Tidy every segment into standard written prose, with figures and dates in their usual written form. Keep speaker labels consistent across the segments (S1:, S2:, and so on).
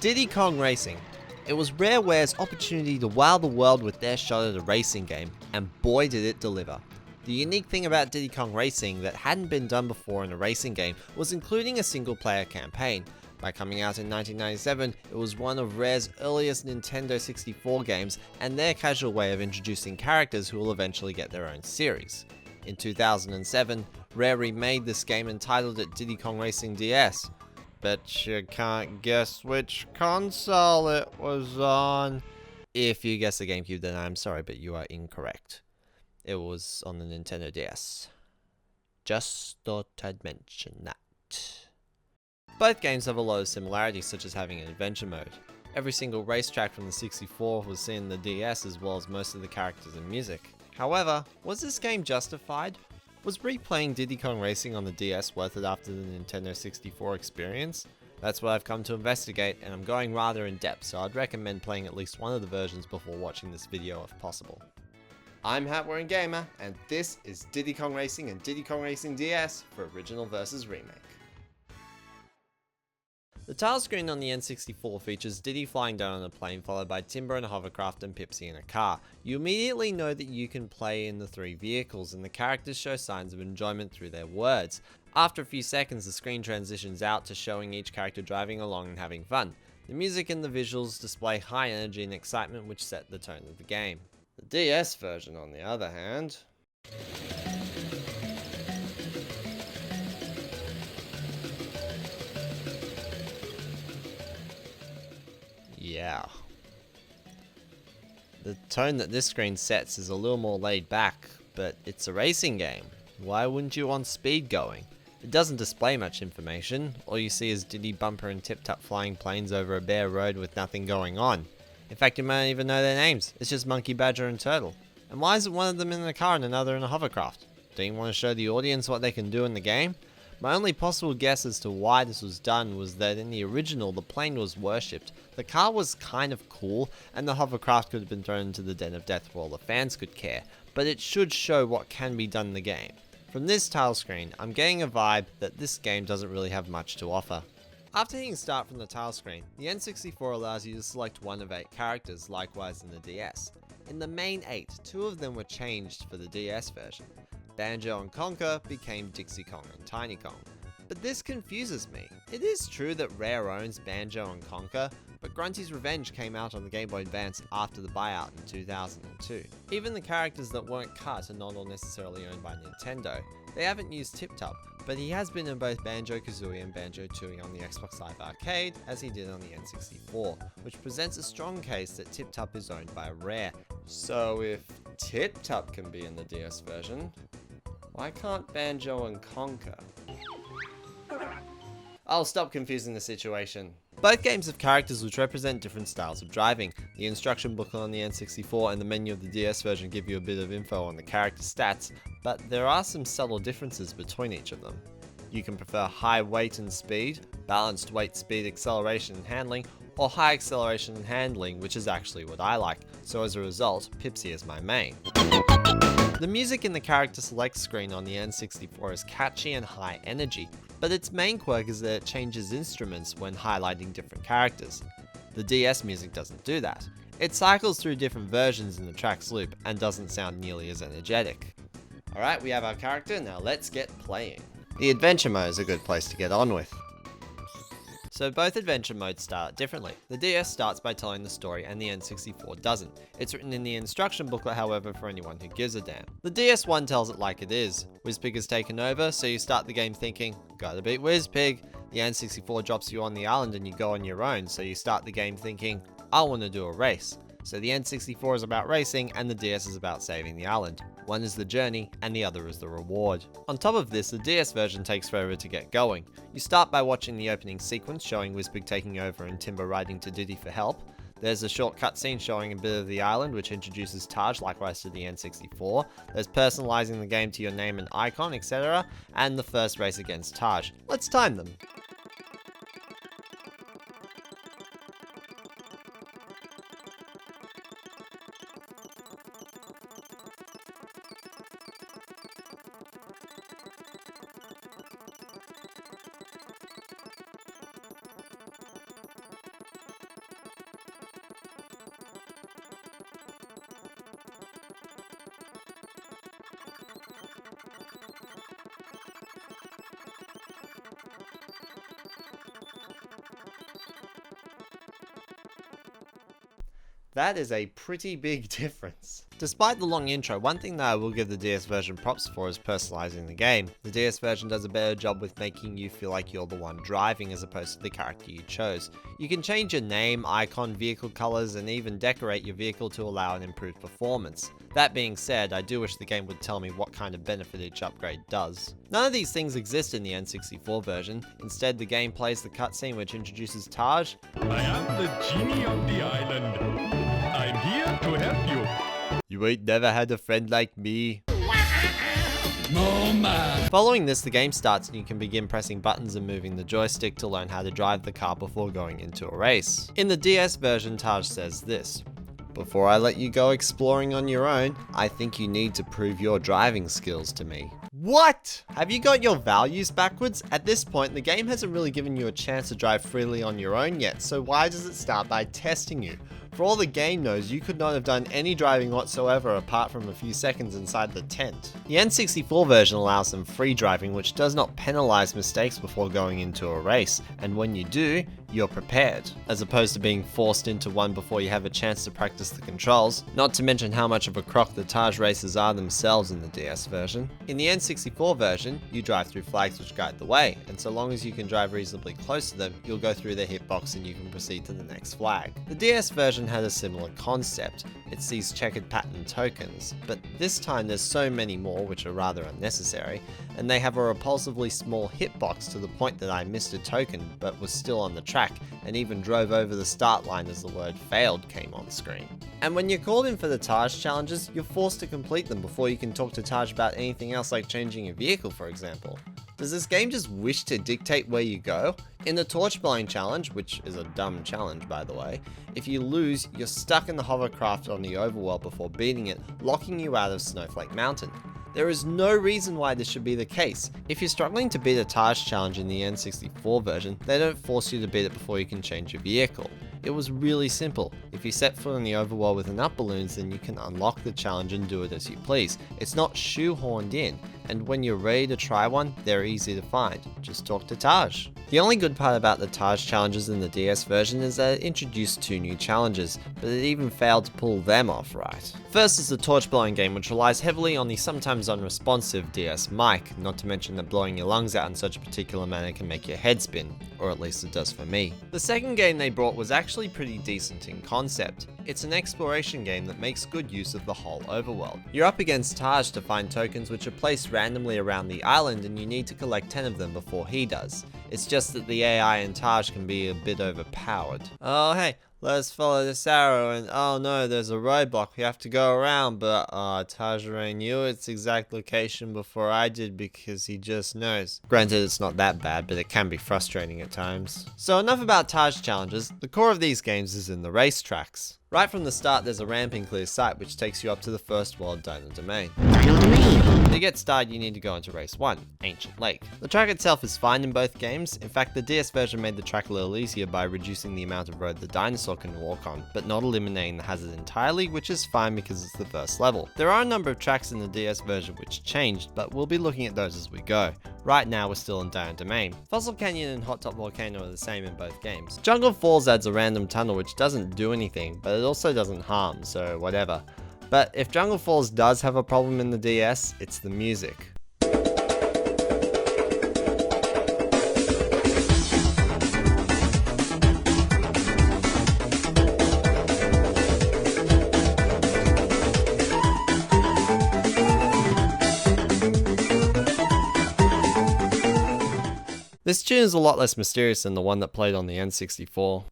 S1: Diddy Kong Racing. It was Rareware's opportunity to wow the world with their shot at a racing game, and boy did it deliver. The unique thing about Diddy Kong Racing that hadn't been done before in a racing game was including a single player campaign. By coming out in 1997, it was one of Rare's earliest Nintendo 64 games and their casual way of introducing characters who will eventually get their own series. In 2007, Rare remade this game and titled it Diddy Kong Racing DS. Bet you can't guess which console it was on. If you guessed the GameCube, then I'm sorry, but you are incorrect. It was on the Nintendo DS. Just thought I'd mention that. Both games have a lot of similarities, such as having an adventure mode. Every single racetrack from the 64 was seen in the DS, as well as most of the characters and music. However, was this game justified? Was replaying Diddy Kong Racing on the DS worth it after the Nintendo 64 experience? That's what I've come to investigate, and I'm going rather in depth, so I'd recommend playing at least one of the versions before watching this video if possible. I'm Hat-Wearing Gamer, and this is Diddy Kong Racing and Diddy Kong Racing DS for Original vs. Remake. The title screen on the N64 features Diddy flying down on a plane, followed by Timber in a hovercraft and Pipsy in a car. You immediately know that you can play in the three vehicles, and the characters show signs of enjoyment through their words. After a few seconds, the screen transitions out to showing each character driving along and having fun. The music and the visuals display high energy and excitement, which set the tone of the game. The DS version, on the other hand, yeah. The tone that this screen sets is a little more laid back, but it's a racing game. Why wouldn't you want speed going? It doesn't display much information. All you see is Diddy, Bumper and Tip Top flying planes over a bare road with nothing going on. In fact, you might not even know their names. It's just Monkey, Badger and Turtle. And why isn't one of them in a car and another in a hovercraft? Don't you want to show the audience what they can do in the game? My only possible guess as to why this was done was that in the original, the plane was worshipped, the car was kind of cool, and the hovercraft could have been thrown into the den of death for all the fans could care, but it should show what can be done in the game. From this title screen, I'm getting a vibe that this game doesn't really have much to offer. After hitting start from the title screen, the N64 allows you to select one of 8 characters, likewise in the DS. In the main 8, 2 of them were changed for the DS version. Banjo and Conker became Dixie Kong and Tiny Kong. But this confuses me. It is true that Rare owns Banjo and Conker, but Grunty's Revenge came out on the Game Boy Advance after the buyout in 2002. Even the characters that weren't cut are not all necessarily owned by Nintendo. They haven't used Tip Top, but he has been in both Banjo-Kazooie and Banjo-Tooie on the Xbox Live Arcade, as he did on the N64, which presents a strong case that Tip Top is owned by Rare. So if Tip Top can be in the DS version, why can't Banjo and Conker? I'll stop confusing the situation. Both games have characters which represent different styles of driving. The instruction booklet on the N64 and the menu of the DS version give you a bit of info on the character stats, but there are some subtle differences between each of them. You can prefer high weight and speed, balanced weight, speed, acceleration and handling, or high acceleration and handling, which is actually what I like, so as a result, Pipsy is my main. The music in the character select screen on the N64 is catchy and high energy, but its main quirk is that it changes instruments when highlighting different characters. The DS music doesn't do that. It cycles through different versions in the track's loop and doesn't sound nearly as energetic. Alright, we have our character, now let's get playing. The adventure mode is a good place to get on with. So both adventure modes start differently. The DS starts by telling the story and the N64 doesn't. It's written in the instruction booklet, however, for anyone who gives a damn. The DS one tells it like it is. Wizpig has taken over, so you start the game thinking, gotta beat Wizpig. The N64 drops you on the island and you go on your own, so you start the game thinking, I want to do a race. So the N64 is about racing and the DS is about saving the island. One is the journey and the other is the reward. On top of this, the DS version takes forever to get going. You start by watching the opening sequence showing Wizpig taking over and Timber riding to Diddy for help. There's a short cutscene showing a bit of the island which introduces Taj, likewise to the N64. There's personalizing the game to your name and icon, etc. And the first race against Taj. Let's time them. That is a pretty big difference. Despite the long intro, one thing that I will give the DS version props for is personalizing the game. The DS version does a better job with making you feel like you're the one driving as opposed to the character you chose. You can change your name, icon, vehicle colors, and even decorate your vehicle to allow an improved performance. That being said, I do wish the game would tell me what kind of benefit each upgrade does. None of these things exist in the N64 version. Instead, the game plays the cutscene which introduces Taj.
S2: I am the genie of the island. I'm here to help you.
S1: You ain't never had a friend like me.
S2: No man.
S1: Following this, the game starts and you can begin pressing buttons and moving the joystick to learn how to drive the car before going into a race. In the DS version, Taj says this: "Before I let you go exploring on your own, I think you need to prove your driving skills to me." What? Have you got your values backwards? At this point, the game hasn't really given you a chance to drive freely on your own yet, so why does it start by testing you? For all the game knows, you could not have done any driving whatsoever apart from a few seconds inside the tent. The N64 version allows some free driving, which does not penalize mistakes before going into a race, and when you do, you're prepared, as opposed to being forced into one before you have a chance to practice the controls, not to mention how much of a crock the Taj races are themselves in the DS version. In the N64 version, you drive through flags which guide the way, and so long as you can drive reasonably close to them, you'll go through the hitbox and you can proceed to the next flag. The DS version had a similar concept. It's these checkered pattern tokens, but this time there's so many more which are rather unnecessary, and they have a repulsively small hitbox to the point that I missed a token but was still on the track and even drove over the start line as the word failed came on screen. And when you're called in for the Taj challenges, you're forced to complete them before you can talk to Taj about anything else like changing your vehicle, for example. Does this game just wish to dictate where you go? In the torch blowing challenge, which is a dumb challenge by the way, if you lose, you're stuck in the hovercraft on the overworld before beating it, locking you out of Snowflake Mountain. There is no reason why this should be the case. If you're struggling to beat a Taj challenge in the N64 version, they don't force you to beat it before you can change your vehicle. It was really simple. If you set foot on the overworld with enough balloons, then you can unlock the challenge and do it as you please. It's not shoehorned in, and when you're ready to try one, they're easy to find. Just talk to Taj. The only good part about the Taj challenges in the DS version is that it introduced 2 new challenges, but it even failed to pull them off right. First is the torch blowing game, which relies heavily on the sometimes unresponsive DS mic, not to mention that blowing your lungs out in such a particular manner can make your head spin, or at least it does for me. The second game they brought was actually pretty decent in concept. It's an exploration game that makes good use of the whole overworld. You're up against Taj to find tokens which are placed randomly around the island, and you need to collect 10 of them before he does. It's just that the AI in Taj can be a bit overpowered. Oh hey, let's follow this arrow, and oh no, there's a roadblock we have to go around, but Taj already knew its exact location before I did because he just knows. Granted, it's not that bad, but it can be frustrating at times. So enough about Taj challenges. The core of these games is in the racetracks. Right from the start, there's a ramping clear site which takes you up to the first world Dino Domain. To get started, you need to go into Race 1, Ancient Lake. The track itself is fine in both games. In fact, the DS version made the track a little easier by reducing the amount of road the dinosaur can walk on, but not eliminating the hazard entirely, which is fine because it's the first level. There are a number of tracks in the DS version which changed, but we'll be looking at those as we go. Right now, we're still in Dino Domain. Fossil Canyon and Hot Top Volcano are the same in both games. Jungle Falls adds a random tunnel which doesn't do anything, but it also doesn't harm, so whatever. But if Jungle Falls does have a problem in the DS, it's the music. This tune is a lot less mysterious than the one that played on the N64.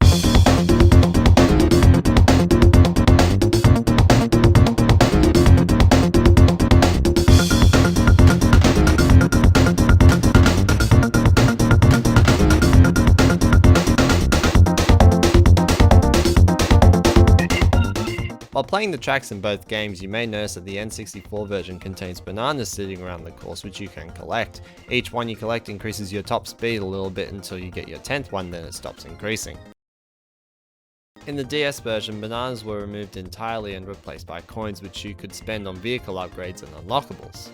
S1: While playing the tracks in both games, you may notice that the N64 version contains bananas sitting around the course which you can collect. Each one you collect increases your top speed a little bit until you get your 10th one, then it stops increasing. In the DS version, bananas were removed entirely and replaced by coins which you could spend on vehicle upgrades and unlockables.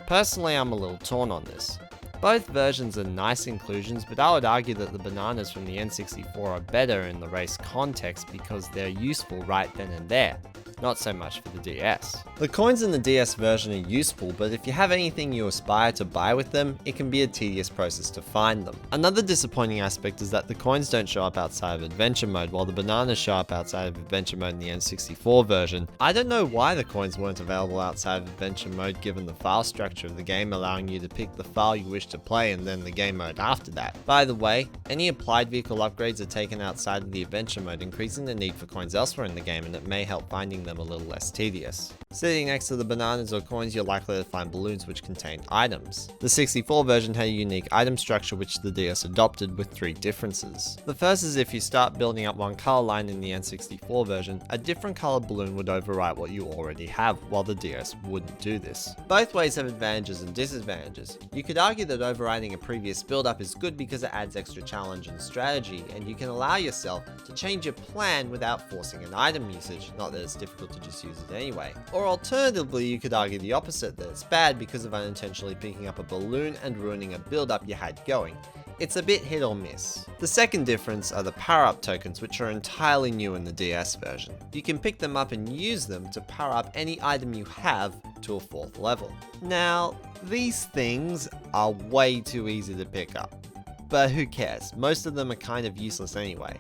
S1: Personally, I'm a little torn on this. Both versions are nice inclusions, but I would argue that the bananas from the N64 are better in the race context because they're useful right then and there. Not so much for the DS. The coins in the DS version are useful, but if you have anything you aspire to buy with them, it can be a tedious process to find them. Another disappointing aspect is that the coins don't show up outside of Adventure Mode, while the bananas show up outside of Adventure Mode in the N64 version. I don't know why the coins weren't available outside of Adventure Mode given the file structure of the game allowing you to pick the file you wish to play and then the game mode after that. By the way, any applied vehicle upgrades are taken outside of the Adventure Mode, increasing the need for coins elsewhere in the game, and it may help finding them a little less tedious. Sitting next to the bananas or coins, you're likely to find balloons which contain items. The 64 version had a unique item structure which the DS adopted with 3 differences. The first is if you start building up one color line in the N64 version, a different colored balloon would overwrite what you already have, while the DS wouldn't do this. Both ways have advantages and disadvantages. You could argue that overriding a previous build-up is good because it adds extra challenge and strategy, and you can allow yourself to change your plan without forcing an item usage, not that it's difficult to just use it anyway. Or alternatively, you could argue the opposite, that it's bad because of unintentionally picking up a balloon and ruining a build-up you had going. It's a bit hit or miss. The second difference are the power-up tokens, which are entirely new in the DS version. You can pick them up and use them to power up any item you have to a 4th level. Now, these things are way too easy to pick up, but who cares, most of them are kind of useless anyway.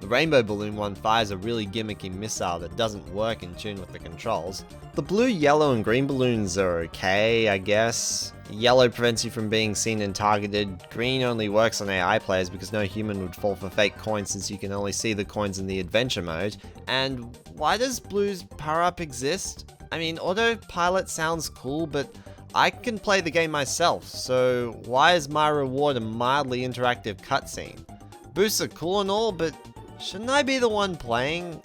S1: The rainbow balloon one fires a really gimmicky missile that doesn't work in tune with the controls. The blue, yellow, and green balloons are okay, I guess. Yellow prevents you from being seen and targeted. Green only works on AI players because no human would fall for fake coins since you can only see the coins in the adventure mode. And why does blue's power-up exist? I mean, autopilot sounds cool, but I can play the game myself, so why is my reward a mildly interactive cutscene? Boosts are cool and all, but shouldn't I be the one playing?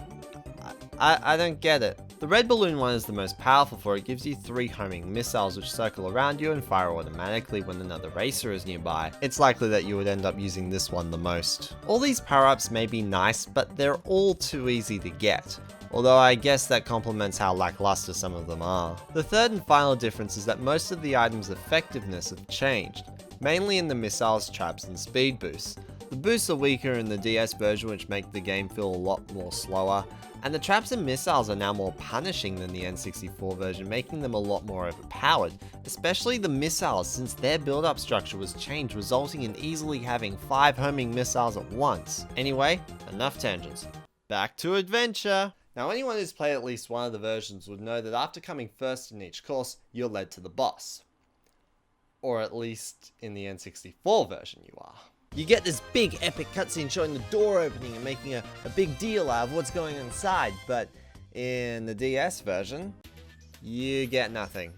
S1: I don't get it. The red balloon one is the most powerful for it gives you 3 homing missiles which circle around you and fire automatically when another racer is nearby. It's likely that you would end up using this one the most. All these power-ups may be nice, but they're all too easy to get. Although I guess that complements how lackluster some of them are. The third and final difference is that most of the items' effectiveness have changed, mainly in the missiles, traps, and speed boosts. The boosts are weaker in the DS version, which make the game feel a lot more slower, and the traps and missiles are now more punishing than the N64 version, making them a lot more overpowered, especially the missiles since their build-up structure was changed, resulting in easily having 5 homing missiles at once. Anyway, enough tangents. Back to adventure! Now anyone who's played at least one of the versions would know that after coming first in each course, you're led to the boss. Or at least in the N64 version you are. You get this big epic cutscene showing the door opening and making a big deal out of what's going on inside, but in the DS version, you get nothing.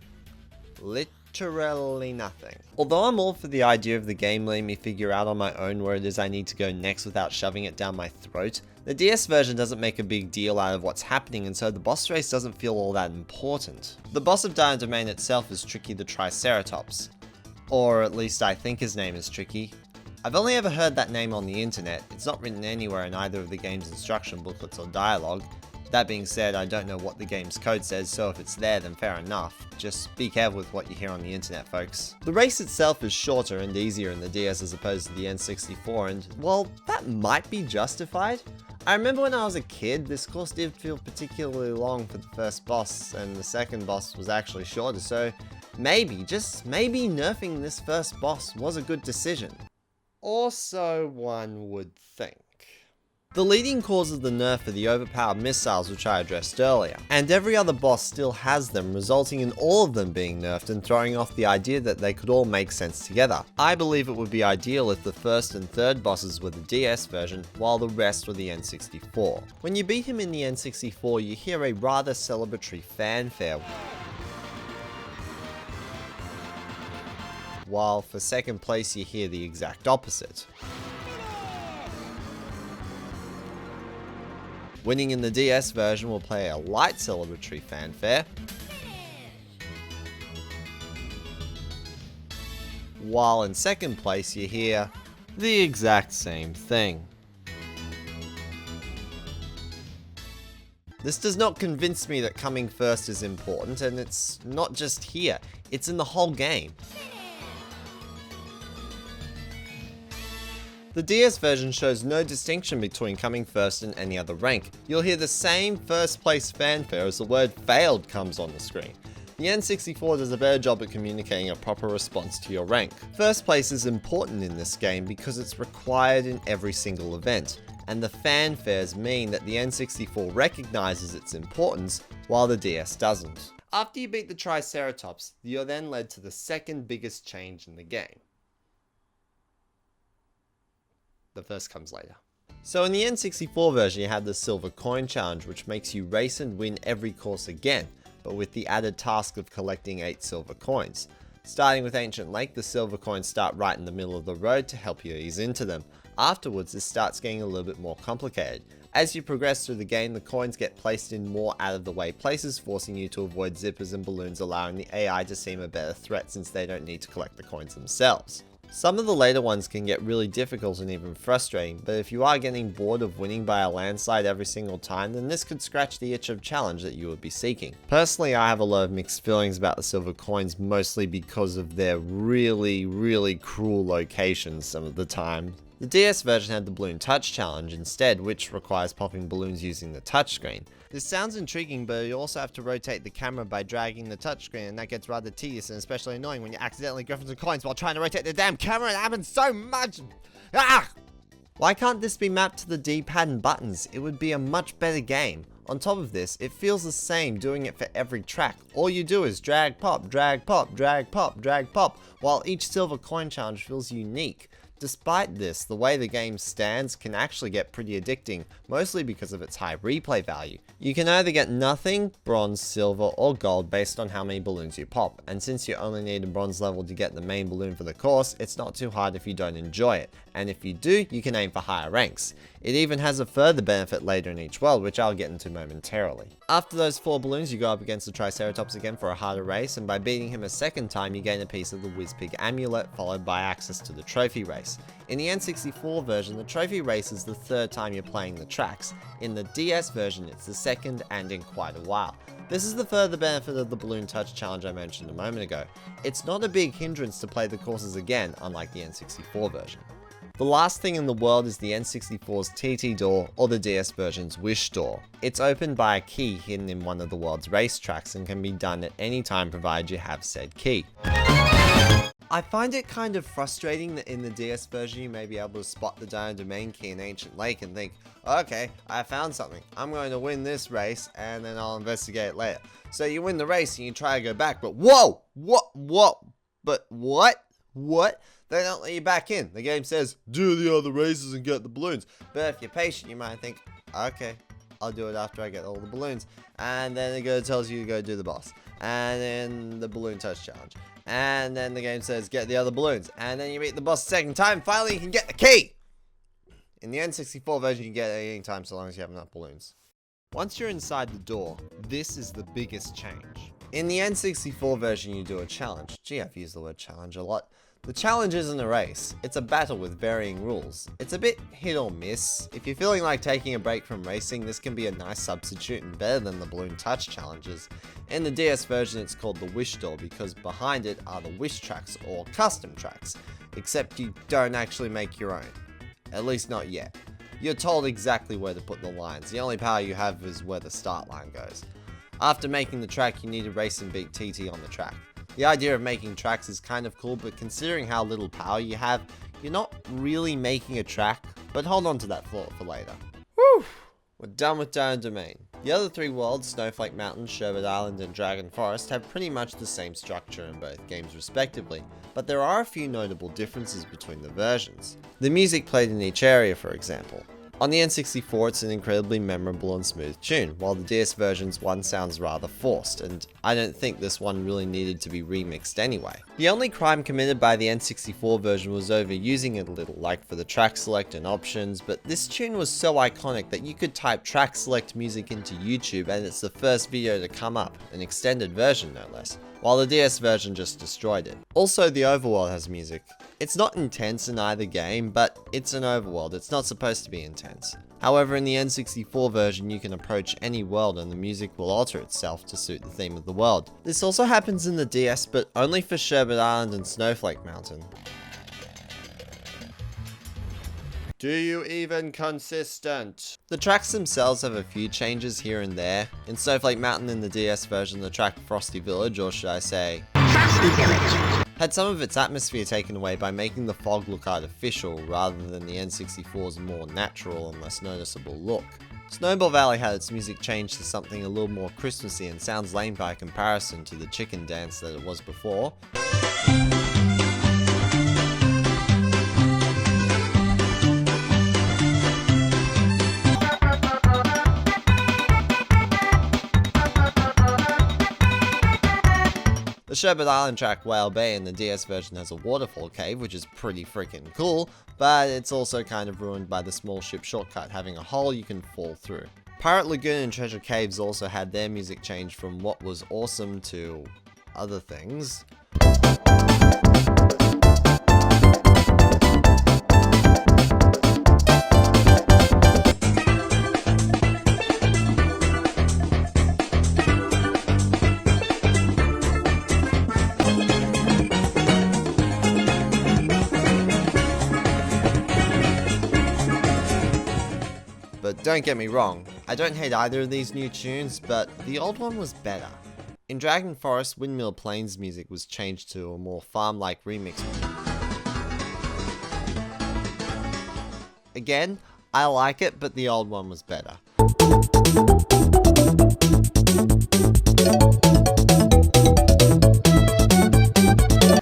S1: Literally nothing. Although I'm all for the idea of the game letting me figure out on my own where it is I need to go next without shoving it down my throat, the DS version doesn't make a big deal out of what's happening, and so the boss race doesn't feel all that important. The boss of Dino Domain itself is Tricky the Triceratops. Or at least I think his name is Tricky. I've only ever heard that name on the internet. It's not written anywhere in either of the game's instruction booklets or dialogue. That being said, I don't know what the game's code says, so if it's there then fair enough. Just be careful with what you hear on the internet, folks. The race itself is shorter and easier in the DS as opposed to the N64, and well, that might be justified. I remember when I was a kid, this course did feel particularly long for the first boss, and the second boss was actually shorter, so maybe, just maybe nerfing this first boss was a good decision. Or so one would think. The leading cause of the nerf are the overpowered missiles which I addressed earlier, and every other boss still has them, resulting in all of them being nerfed and throwing off the idea that they could all make sense together. I believe it would be ideal if the first and third bosses were the DS version, while the rest were the N64. When you beat him in the N64, you hear a rather celebratory fanfare, while for second place you hear the exact opposite. Winning in the DS version will play a light celebratory fanfare, while in second place you hear the exact same thing. This does not convince me that coming first is important, and it's not just here, it's in the whole game. The DS version shows no distinction between coming first in any other rank. You'll hear the same first place fanfare as the word failed comes on the screen. The N64 does a better job at communicating a proper response to your rank. First place is important in this game because it's required in every single event, and the fanfares mean that the N64 recognizes its importance while the DS doesn't. After you beat the Triceratops, you're then led to the second biggest change in the game. The first comes later. So in the N64 version you have the Silver Coin Challenge, which makes you race and win every course again, but with the added task of collecting 8 silver coins. Starting with Ancient Lake, the silver coins start right in the middle of the road to help you ease into them. Afterwards, this starts getting a little bit more complicated. As you progress through the game, the coins get placed in more out of the way places, forcing you to avoid zippers and balloons, allowing the AI to seem a better threat since they don't need to collect the coins themselves. Some of the later ones can get really difficult and even frustrating, but if you are getting bored of winning by a landslide every single time, then this could scratch the itch of challenge that you would be seeking. Personally, I have a lot of mixed feelings about the silver coins, mostly because of their really cruel locations some of the time. The DS version had the Balloon Touch Challenge instead, which requires popping balloons using the touchscreen. This sounds intriguing, but you also have to rotate the camera by dragging the touchscreen, and that gets rather tedious and especially annoying when you accidentally go for some coins while trying to rotate the damn camera. It happens so much! Ah! Why can't this be mapped to the D-pad and buttons? It would be a much better game. On top of this, it feels the same doing it for every track. All you do is drag pop, drag pop, drag pop, drag pop, while each silver coin challenge feels unique. Despite this, the way the game stands can actually get pretty addicting, mostly because of its high replay value. You can either get nothing, bronze, silver, or gold based on how many balloons you pop, and since you only need a bronze level to get the main balloon for the course, it's not too hard if you don't enjoy it, and if you do, you can aim for higher ranks. It even has a further benefit later in each world, which I'll get into momentarily. After those 4 balloons, you go up against the Triceratops again for a harder race, and by beating him a second time, you gain a piece of the Whizpig amulet, followed by access to the trophy race. In the N64 version, the trophy race is the 3rd time you're playing the tracks. In the DS version, it's the 2nd and in quite a while. This is the further benefit of the Balloon Touch Challenge I mentioned a moment ago. It's not a big hindrance to play the courses again, unlike the N64 version. The last thing in the world is the N64's TT door, or the DS version's Wish door. It's opened by a key hidden in one of the world's racetracks and can be done at any time provided you have said key. I find it kind of frustrating that in the DS version you may be able to spot the Dino Domain key in Ancient Lake and think, okay, I found something, I'm going to win this race and then I'll investigate it later. So you win the race and you try to go back, but whoa, but what? They don't let you back in. The game says, do the other races and get the balloons. But if you're patient, you might think, okay, I'll do it after I get all the balloons. And then it tells you to go do the boss. And then the Balloon Touch Challenge. And then the game says, get the other balloons. And then you beat the boss a second time. Finally, you can get the key. In the N64 version, you can get it at any time so long as you have enough balloons. Once you're inside the door, this is the biggest change. In the N64 version, you do a challenge. Gee, I've used the word challenge a lot. The challenge isn't a race, it's a battle with varying rules. It's a bit hit or miss. If you're feeling like taking a break from racing, this can be a nice substitute and better than the Balloon Touch challenges. In the DS version, it's called the Wish door because behind it are the wish tracks or custom tracks, except you don't actually make your own. At least not yet. You're told exactly where to put the lines. The only power you have is where the start line goes. After making the track, you need to race and beat TT on the track. The idea of making tracks is kind of cool, but considering how little power you have, you're not really making a track, but hold on to that thought for later. Whew! We're done with Dino Domain. The other 3 worlds, Snowflake Mountain, Sherbet Island, and Dragon Forest, have pretty much the same structure in both games respectively, but there are a few notable differences between the versions. The music played in each area, for example. On the N64, it's an incredibly memorable and smooth tune, while the DS version's one sounds rather forced, and I don't think this one really needed to be remixed anyway. The only crime committed by the N64 version was overusing it a little, like for the track select and options, but this tune was so iconic that you could type track select music into YouTube and it's the first video to come up, an extended version no less, while the DS version just destroyed it. Also, the overworld has music. It's not intense in either game, but it's an overworld, it's not supposed to be intense. However, in the N64 version, you can approach any world and the music will alter itself to suit the theme of the world. This also happens in the DS, but only for Sherbet Island and Snowflake Mountain. Do you even consistent? The tracks themselves have a few changes here and there. In Snowflake Mountain in the DS version, the track Frosty Village, or should I say Frosty Village, had some of its atmosphere taken away by making the fog look artificial rather than the N64's more natural and less noticeable look. Snowball Valley had its music changed to something a little more Christmassy and sounds lame by comparison to the chicken dance that it was before. The Sherbet Island track Whale Bay in the DS version has a waterfall cave, which is pretty freaking cool, but it's also kind of ruined by the small ship shortcut having a hole you can fall through. Pirate Lagoon and Treasure Caves also had their music changed from what was awesome to other things. But don't get me wrong, I don't hate either of these new tunes, but the old one was better. In Dragon Forest, Windmill Plains music was changed to a more farm-like remix. Again, I like it, but the old one was better.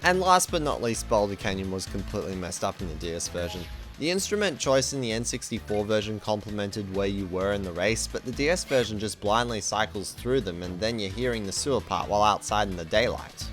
S1: And last but not least, Boulder Canyon was completely messed up in the DS version. The instrument choice in the N64 version complemented where you were in the race, but the DS version just blindly cycles through them and then you're hearing the sewer part while outside in the daylight.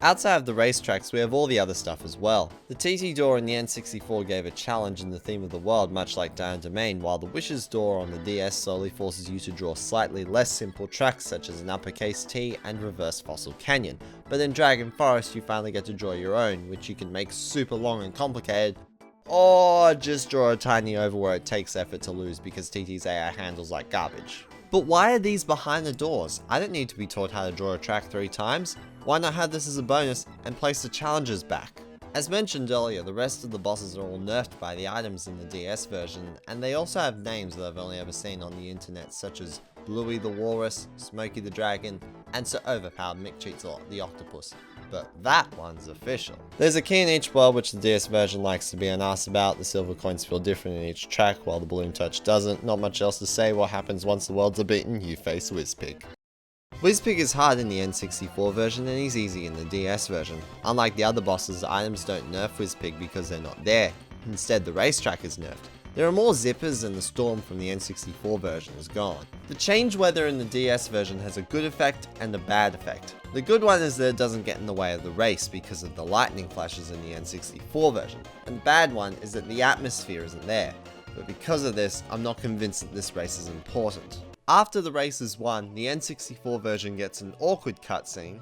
S1: Outside of the racetracks, we have all the other stuff as well. The TT door in the N64 gave a challenge in the theme of the world, much like Dire Domain, while the Wishes door on the DS slowly forces you to draw slightly less simple tracks such as an uppercase T and reverse Fossil Canyon. But in Dragon Forest, you finally get to draw your own, which you can make super long and complicated, or just draw a tiny oval where it takes effort to lose because TT's AI handles like garbage. But why are these behind the doors? I don't need to be taught how to draw a track 3 times. Why not have this as a bonus and place the challenges back? As mentioned earlier, the rest of the bosses are all nerfed by the items in the DS version, and they also have names that I've only ever seen on the internet, such as Bluey the Walrus, Smokey the Dragon, and so overpowered Mick Cheats the Octopus. But that one's official. There's a key in each world which the DS version likes to be an ass about. The silver coins feel different in each track, while the balloon touch doesn't. Not much else to say. What happens once the worlds are beaten? You face Wizpig. Wizpig is hard in the N64 version and he's easy in the DS version. Unlike the other bosses, the items don't nerf Wizpig because they're not there. Instead, the racetrack is nerfed. There are more zippers and the storm from the N64 version is gone. The change weather in the DS version has a good effect and a bad effect. The good one is that it doesn't get in the way of the race because of the lightning flashes in the N64 version. And the bad one is that the atmosphere isn't there. But because of this, I'm not convinced that this race is important. After the race is won, the N64 version gets an awkward cutscene,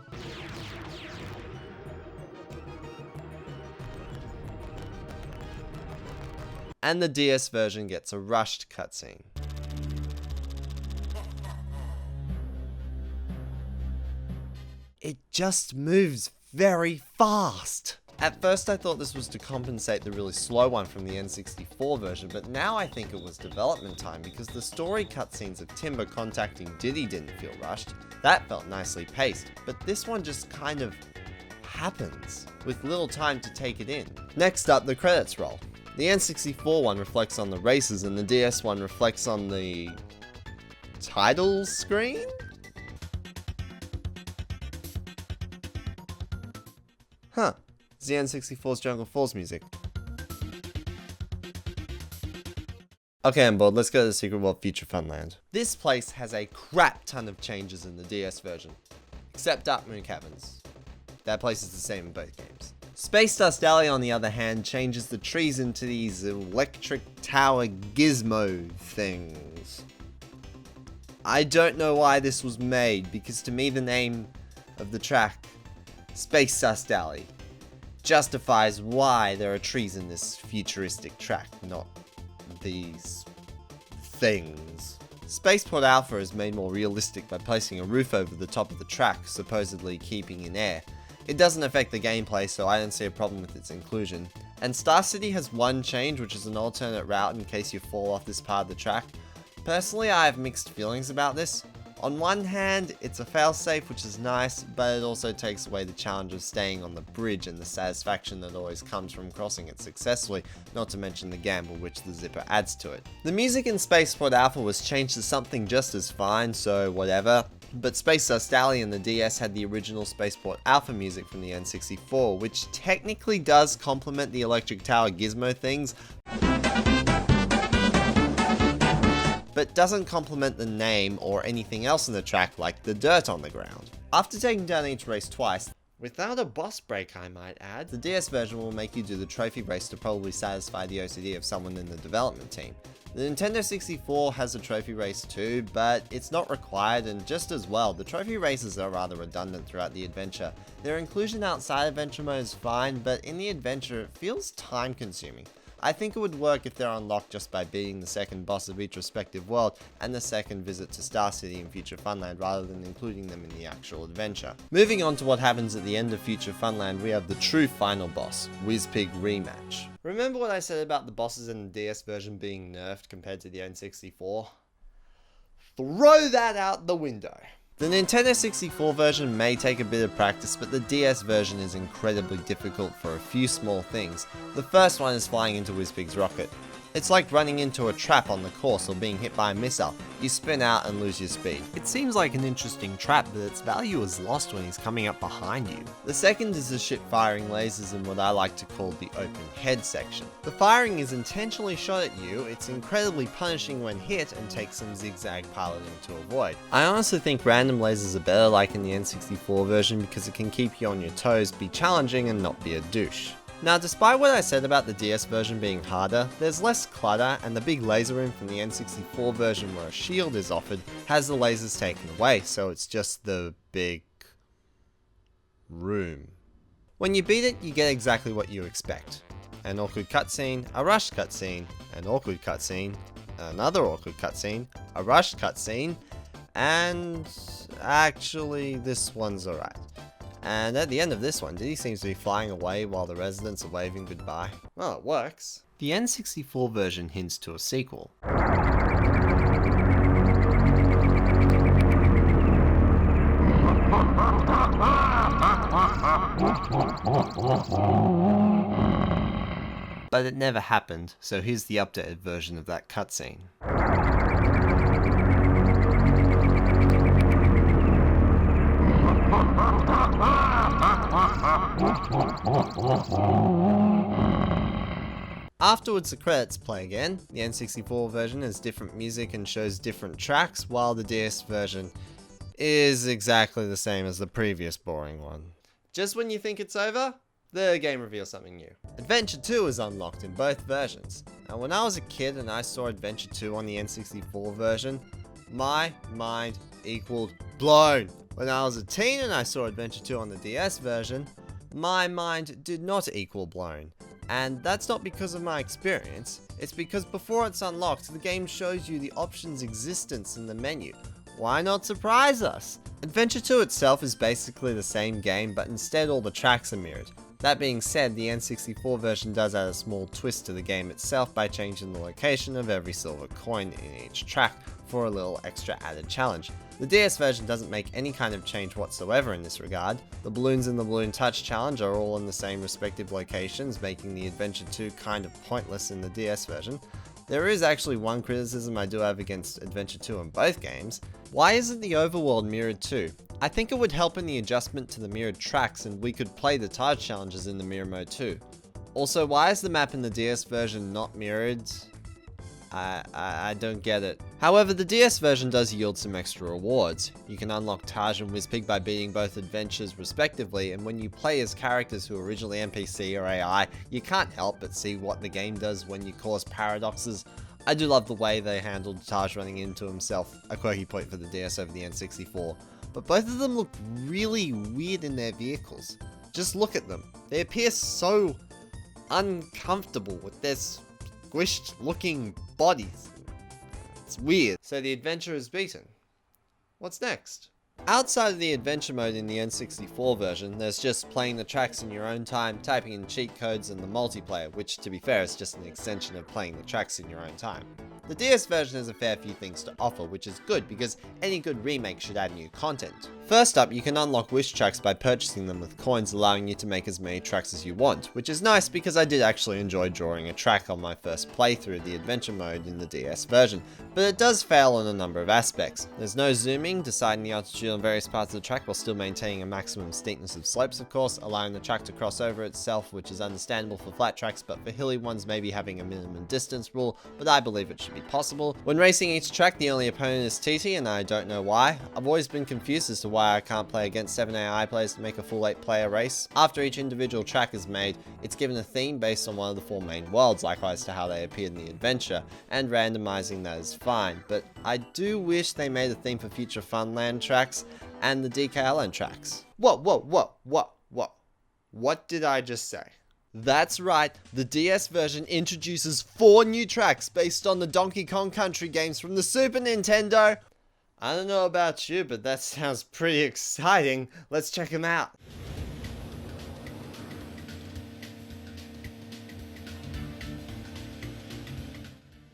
S1: and the DS version gets a rushed cutscene. It just moves very fast. At first I thought this was to compensate the really slow one from the N64 version, but now I think it was development time because the story cutscenes of Timber contacting Diddy didn't feel rushed. That felt nicely paced, but this one just kind of happens, with little time to take it in. Next up, the credits roll. The N64 one reflects on the races and the DS one reflects on the title screen? Huh. It's the N64's Jungle Falls music. Okay, I'm bored. Let's go to the Secret World Future Funland. This place has a crap ton of changes in the DS version. Except Dark Moon Caverns. That place is the same in both games. SPACEDUST Alley, on the other hand, changes the trees into these electric tower gizmo things. I don't know why this was made, because to me the name of the track, SPACEDUST Alley, justifies why there are trees in this futuristic track, not these things. Spaceport Alpha is made more realistic by placing a roof over the top of the track, supposedly keeping in air. It doesn't affect the gameplay, so I don't see a problem with its inclusion. And Star City has one change, which is an alternate route in case you fall off this part of the track. Personally, I have mixed feelings about this. On one hand, it's a failsafe, which is nice, but it also takes away the challenge of staying on the bridge and the satisfaction that always comes from crossing it successfully, not to mention the gamble which the zipper adds to it. The music in Spaceport Alpha was changed to something just as fine, so whatever. But SPACEDUST Alley and the DS had the original Spaceport Alpha music from the N64, which technically does complement the Electric Tower Gizmo things, but doesn't complement the name or anything else in the track like the dirt on the ground. After taking down each race twice, without a boss break I might add, the DS version will make you do the trophy race to probably satisfy the OCD of someone in the development team. The Nintendo 64 has a trophy race too, but it's not required, and just as well, the trophy races are rather redundant throughout the adventure. Their inclusion outside adventure mode is fine, but in the adventure it feels time consuming. I think it would work if they're unlocked just by beating the second boss of each respective world and the second visit to Star City in Future Funland rather than including them in the actual adventure. Moving on to what happens at the end of Future Funland, we have the true final boss, Wizpig Rematch. Remember what I said about the bosses in the DS version being nerfed compared to the N64? Throw that out the window! The Nintendo 64 version may take a bit of practice, but the DS version is incredibly difficult for a few small things. The first one is flying into Wizpig's rocket. It's like running into a trap on the course or being hit by a missile. You spin out and lose your speed. It seems like an interesting trap, but its value is lost when he's coming up behind you. The second is the ship firing lasers in what I like to call the open head section. The firing is intentionally shot at you, it's incredibly punishing when hit, and takes some zigzag piloting to avoid. I honestly think random lasers are better like in the N64 version because it can keep you on your toes, be challenging, and not be a douche. Now, despite what I said about the DS version being harder, there's less clutter, and the big laser room from the N64 version where a shield is offered has the lasers taken away, so it's just the big room. When you beat it, you get exactly what you expect. An awkward cutscene, a rushed cutscene, an awkward cutscene, another awkward cutscene, a rushed cutscene, and actually this one's alright. And at the end of this one, Diddy seems to be flying away while the residents are waving goodbye. Well, it works. The N64 version hints to a sequel. But it never happened, so here's the updated version of that cutscene. Afterwards, the credits play again. The N64 version has different music and shows different tracks, while the DS version is exactly the same as the previous boring one. Just when you think it's over, the game reveals something new. Adventure 2 is unlocked in both versions. Now, when I was a kid and I saw Adventure 2 on the N64 version, my mind equaled blown. When I was a teen and I saw Adventure 2 on the DS version, my mind did not equal blown. And that's not because of my experience, it's because before it's unlocked, the game shows you the option's existence in the menu. Why not surprise us? Adventure 2 itself is basically the same game, but instead all the tracks are mirrored. That being said, the N64 version does add a small twist to the game itself by changing the location of every silver coin in each track for a little extra added challenge. The DS version doesn't make any kind of change whatsoever in this regard. The balloons in the Balloon Touch challenge are all in the same respective locations, making the Adventure 2 kind of pointless in the DS version. There is actually one criticism I do have against Adventure 2 in both games. Why isn't the overworld mirrored too? I think it would help in the adjustment to the mirrored tracks and we could play the Taj challenges in the mirror mode too. Also, why is the map in the DS version not mirrored? I don't get it. However, the DS version does yield some extra rewards. You can unlock Taj and Wizpig by beating both adventures respectively, and when you play as characters who are originally NPC or AI, you can't help but see what the game does when you cause paradoxes. I do love the way they handled Taj running into himself, a quirky point for the DS over the N64. But both of them look really weird in their vehicles. Just look at them. They appear so uncomfortable with their squished looking bodies. It's weird. So the adventure is beaten. What's next? Outside of the adventure mode in the N64 version, there's just playing the tracks in your own time, typing in cheat codes, and the multiplayer, which to be fair is just an extension of playing the tracks in your own time. The DS version has a fair few things to offer, which is good because any good remake should add new content. First up, you can unlock wish tracks by purchasing them with coins, allowing you to make as many tracks as you want, which is nice because I did actually enjoy drawing a track on my first playthrough of the adventure mode in the DS version, but it does fail on a number of aspects. There's no zooming, deciding the altitude on various parts of the track while still maintaining a maximum steepness of slopes of course, allowing the track to cross over itself, which is understandable for flat tracks, but for hilly ones maybe having a minimum distance rule, but I believe it should be possible. When racing each track, the only opponent is TT, and I don't know why. I've always been confused as to why I can't play against 7 AI players to make a full 8-player race. After each individual track is made, it's given a theme based on one of the 4 main worlds, likewise to how they appeared in the adventure, and randomizing that is fine, but I do wish they made a theme for future Funland tracks and the DKLN tracks. What did I just say? That's right, the DS version introduces 4 new tracks based on the Donkey Kong Country games from the Super Nintendo. I don't know about you, but that sounds pretty exciting. Let's check them out.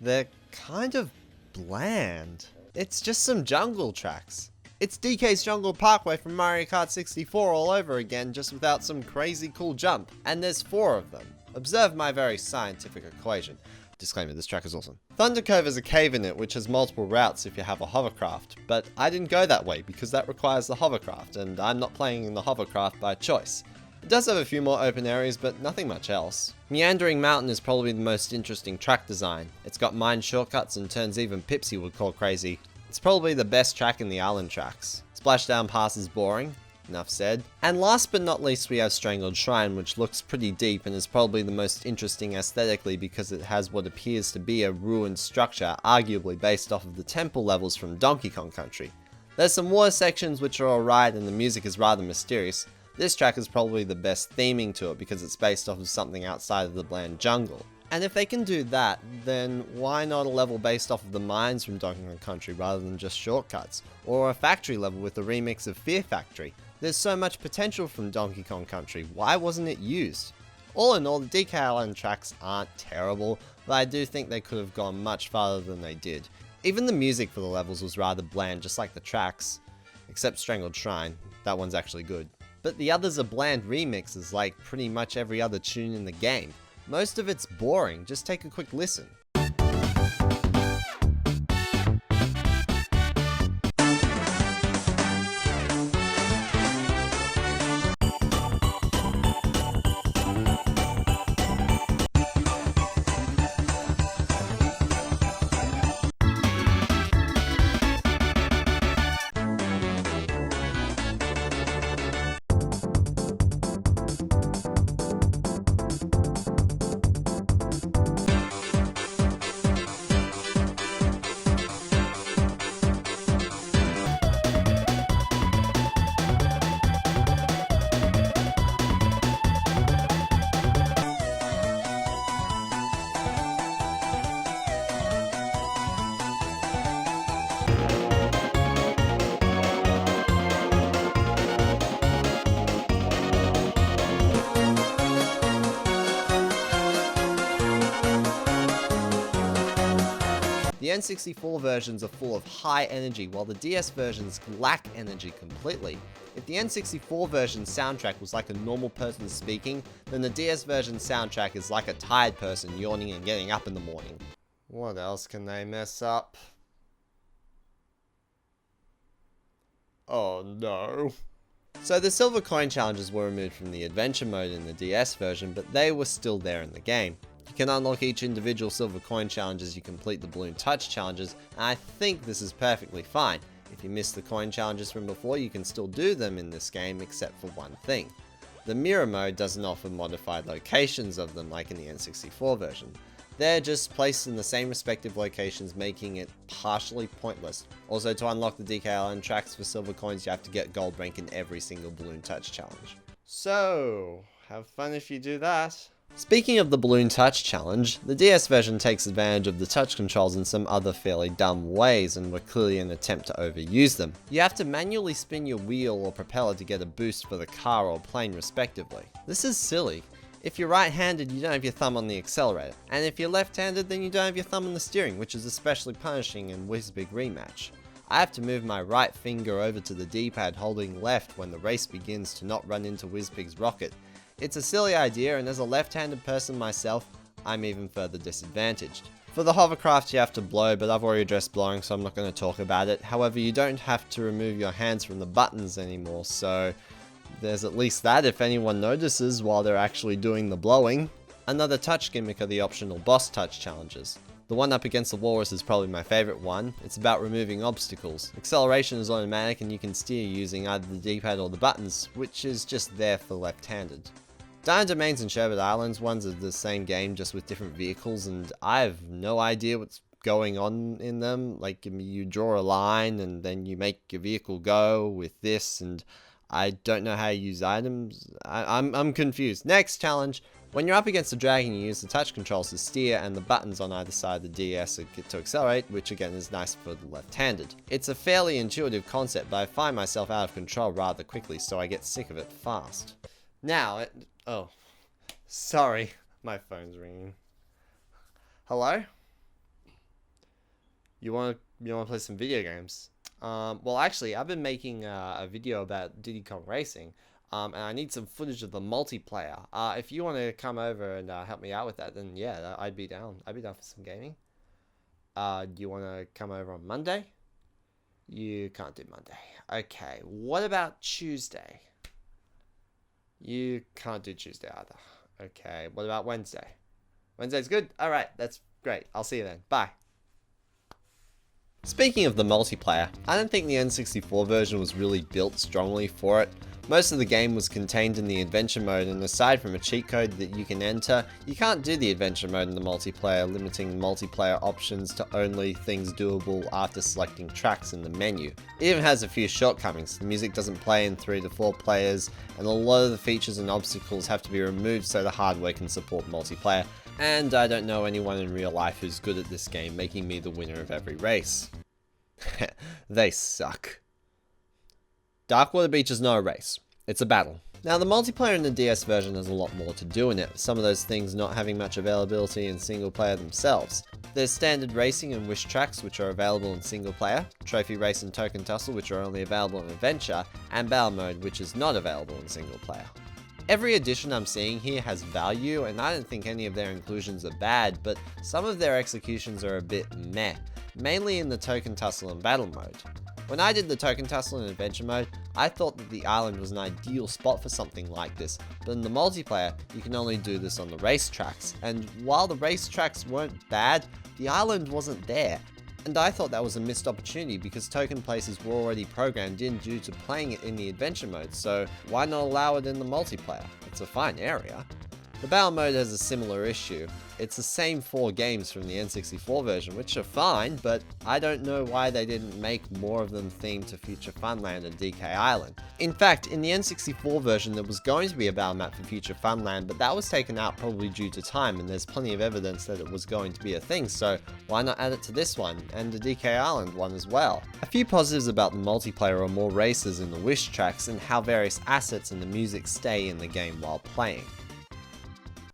S1: They're kind of bland. It's just some jungle tracks. It's DK's Jungle Parkway from Mario Kart 64 all over again, just without some crazy cool jump. And there's 4 of them. Observe my very scientific equation. Disclaimer, this track is awesome. Thunder Cove has a cave in it which has multiple routes if you have a hovercraft, but I didn't go that way because that requires the hovercraft, and I'm not playing in the hovercraft by choice. It does have a few more open areas, but nothing much else. Meandering Mountain is probably the most interesting track design. It's got mine shortcuts and turns even Pipsy would call crazy. It's probably the best track in the island tracks. Splashdown Pass is boring. Enough said. And last but not least we have Strangled Shrine, which looks pretty deep and is probably the most interesting aesthetically because it has what appears to be a ruined structure, arguably based off of the temple levels from Donkey Kong Country. There's some water sections which are alright and the music is rather mysterious. This track is probably the best theming to it because it's based off of something outside of the bland jungle. And if they can do that, then why not a level based off of the mines from Donkey Kong Country rather than just shortcuts? Or a factory level with a remix of Fear Factory? There's so much potential from Donkey Kong Country, why wasn't it used? All in all, the DKLN tracks aren't terrible, but I do think they could have gone much farther than they did. Even the music for the levels was rather bland, just like the tracks. Except Strangled Shrine, that one's actually good. But the others are bland remixes like pretty much every other tune in the game. Most of it's boring, just take a quick listen. The N64 versions are full of high energy, while the DS versions lack energy completely. If the N64 version's soundtrack was like a normal person speaking, then the DS version's soundtrack is like a tired person yawning and getting up in the morning. What else can they mess up? Oh no. So the silver coin challenges were removed from the adventure mode in the DS version, but they were still there in the game. You can unlock each individual silver coin challenge as you complete the balloon touch challenges, and I think this is perfectly fine. If you missed the coin challenges from before, you can still do them in this game except for one thing. The mirror mode doesn't offer modified locations of them like in the N64 version. They're just placed in the same respective locations, making it partially pointless. Also, to unlock the DKLN tracks for silver coins, you have to get gold rank in every single balloon touch challenge. So, have fun if you do that. Speaking of the Balloon Touch Challenge, the DS version takes advantage of the touch controls in some other fairly dumb ways and were clearly an attempt to overuse them. You have to manually spin your wheel or propeller to get a boost for the car or plane respectively. This is silly. If you're right-handed, you don't have your thumb on the accelerator, and if you're left-handed, then you don't have your thumb on the steering, which is especially punishing in WizBig Rematch. I have to move my right finger over to the D-pad holding left when the race begins to not run into WizBig's rocket. It's a silly idea, and as a left-handed person myself, I'm even further disadvantaged. For the hovercraft you have to blow, but I've already addressed blowing, so I'm not going to talk about it. However, you don't have to remove your hands from the buttons anymore, so there's at least that if anyone notices while they're actually doing the blowing. Another touch gimmick are the optional boss touch challenges. The one up against the walrus is probably my favourite one. It's about removing obstacles. Acceleration is automatic and you can steer using either the D-pad or the buttons, which is just there for left-handed. Dino Domains and Sherbet Islands ones are the same game, just with different vehicles, and I have no idea what's going on in them. Like, you draw a line and then you make your vehicle go with this, and I don't know how you use items. I'm confused. Next challenge. When you're up against a dragon, you use the touch controls to steer and the buttons on either side of the DS to accelerate, which again is nice for the left-handed. It's a fairly intuitive concept, but I find myself out of control rather quickly, so I get sick of it fast. Now, oh, sorry, my phone's ringing. Hello? You want to play some video games? Well, actually, I've been making a video about Diddy Kong Racing, and I need some footage of the multiplayer. If you want to come over and help me out with that, then yeah, I'd be down. I'd be down for some gaming. Do you want to come over on Monday? You can't do Monday. Okay, what about Tuesday? You can't do Tuesday either. Okay, what about Wednesday? Wednesday's good? Alright, that's great. I'll see you then. Bye. Speaking of the multiplayer, I don't think the N64 version was really built strongly for it. Most of the game was contained in the adventure mode, and aside from a cheat code that you can enter, you can't do the adventure mode in the multiplayer, limiting multiplayer options to only things doable after selecting tracks in the menu. It even has a few shortcomings. The music doesn't play in 3 to 4 players, and a lot of the features and obstacles have to be removed so the hardware can support multiplayer, and I don't know anyone in real life who's good at this game, making me the winner of every race. They suck. Darkwater Beach is not a race, it's a battle. Now, the multiplayer in the DS version has a lot more to do in it, some of those things not having much availability in single player themselves. There's standard racing and wish tracks, which are available in single player, trophy race and token tussle, which are only available in adventure, and battle mode, which is not available in single player. Every addition I'm seeing here has value, and I don't think any of their inclusions are bad, but some of their executions are a bit meh, mainly in the token tussle and battle mode. When I did the token tussle in adventure mode, I thought that the island was an ideal spot for something like this, but in the multiplayer, you can only do this on the racetracks, and while the racetracks weren't bad, the island wasn't there. And I thought that was a missed opportunity because token places were already programmed in due to playing it in the adventure mode, so why not allow it in the multiplayer? It's a fine area. The battle mode has a similar issue. It's the same 4 games from the N64 version, which are fine, but I don't know why they didn't make more of them themed to Future Funland and DK Island. In fact, in the N64 version there was going to be a battle map for Future Funland, but that was taken out probably due to time, and there's plenty of evidence that it was going to be a thing, so why not add it to this one, and the DK Island one as well. A few positives about the multiplayer are more races in the wish tracks, and how various assets and the music stay in the game while playing.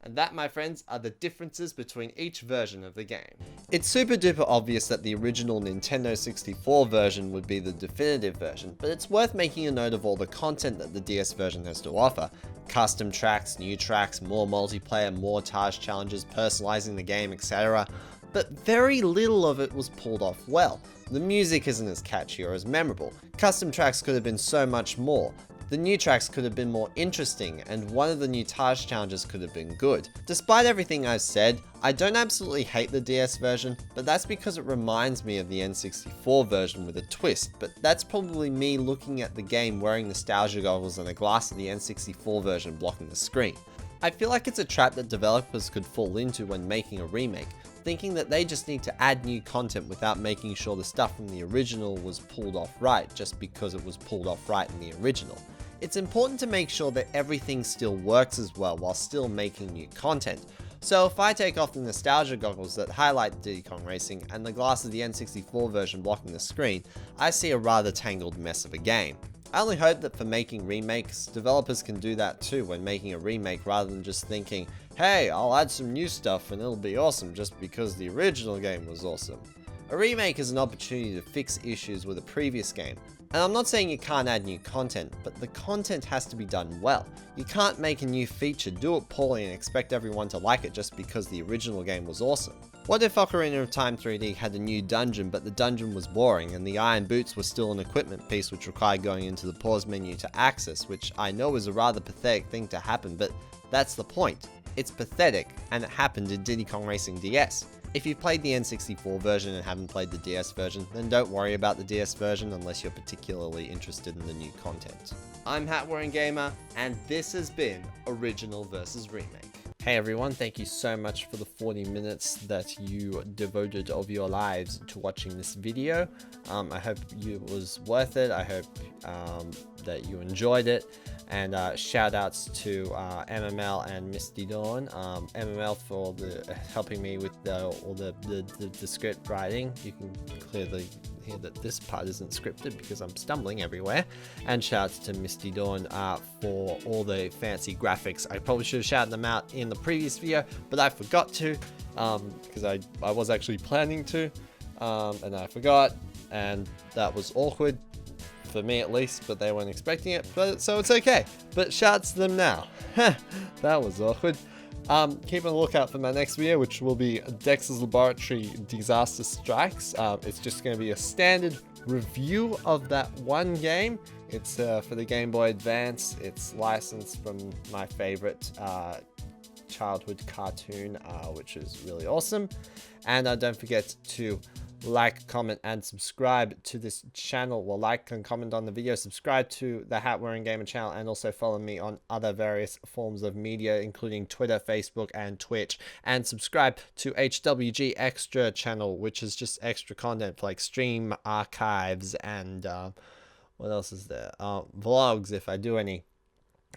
S1: And that, my friends, are the differences between each version of the game. It's super duper obvious that the original Nintendo 64 version would be the definitive version, but it's worth making a note of all the content that the DS version has to offer. Custom tracks, new tracks, more multiplayer, more Taj challenges, personalizing the game, etc. But very little of it was pulled off well. The music isn't as catchy or as memorable. Custom tracks could have been so much more. The new tracks could have been more interesting, and one of the new Taj challenges could have been good. Despite everything I've said, I don't absolutely hate the DS version, but that's because it reminds me of the N64 version with a twist, but that's probably me looking at the game wearing nostalgia goggles and a glass of the N64 version blocking the screen. I feel like it's a trap that developers could fall into when making a remake, thinking that they just need to add new content without making sure the stuff from the original was pulled off right, just because it was pulled off right in the original. it's important to make sure that everything still works as well while still making new content. So if I take off the nostalgia goggles that highlight Diddy Kong Racing and the glass of the N64 version blocking the screen, I see a rather tangled mess of a game. I only hope that for making remakes, developers can do that too when making a remake rather than just thinking, hey, I'll add some new stuff and it'll be awesome just because the original game was awesome. A remake is an opportunity to fix issues with a previous game. And I'm not saying you can't add new content, but the content has to be done well. You can't make a new feature, do it poorly and expect everyone to like it just because the original game was awesome. What if Ocarina of Time 3D had a new dungeon, but the dungeon was boring and the iron boots were still an equipment piece which required going into the pause menu to access, which I know is a rather pathetic thing to happen, but that's the point. It's pathetic, and it happened in Diddy Kong Racing DS. If you've played the N64 version and haven't played the DS version, then don't worry about the DS version unless you're particularly interested in the new content. I'm Hat Wearing Gamer, and this has been Original vs. Remake. Hey everyone, thank you so much for the 40 minutes that you devoted of your lives to watching this video. I hope it was worth it. I hope that you enjoyed it. And shout outs to MML and Misty Dawn. MML for helping me with all the script writing. You can clearly hear that this part isn't scripted because I'm stumbling everywhere. And shout outs to Misty Dawn for all the fancy graphics. I probably should have shouted them out in the previous video, but I forgot to because I was actually planning to, and I forgot, and that was awkward. For me at least, but they weren't expecting it, so it's okay. But shouts to them now. That was awkward. Keep on the lookout for my next video, which will be Dex's Laboratory Disaster Strikes. It's just going to be a standard review of that one game. It's for the Game Boy Advance. It's licensed from my favorite childhood cartoon, which is really awesome. And don't forget to like, comment, and subscribe to this channel. Well, like and comment on the video, subscribe to the Hat Wearing Gamer channel, and also follow me on other various forms of media, including Twitter, Facebook, and Twitch. And subscribe to HWG Extra channel, which is just extra content like stream archives and what else is there? Vlogs if I do any.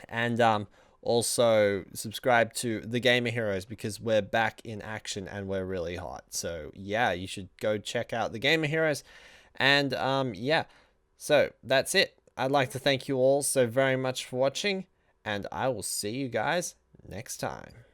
S1: And also subscribe to the Gamer Heroes because we're back in action and we're really hot. So yeah, you should go check out the Gamer Heroes. And yeah, so that's it. I'd like to thank you all so very much for watching, and I will see you guys next time.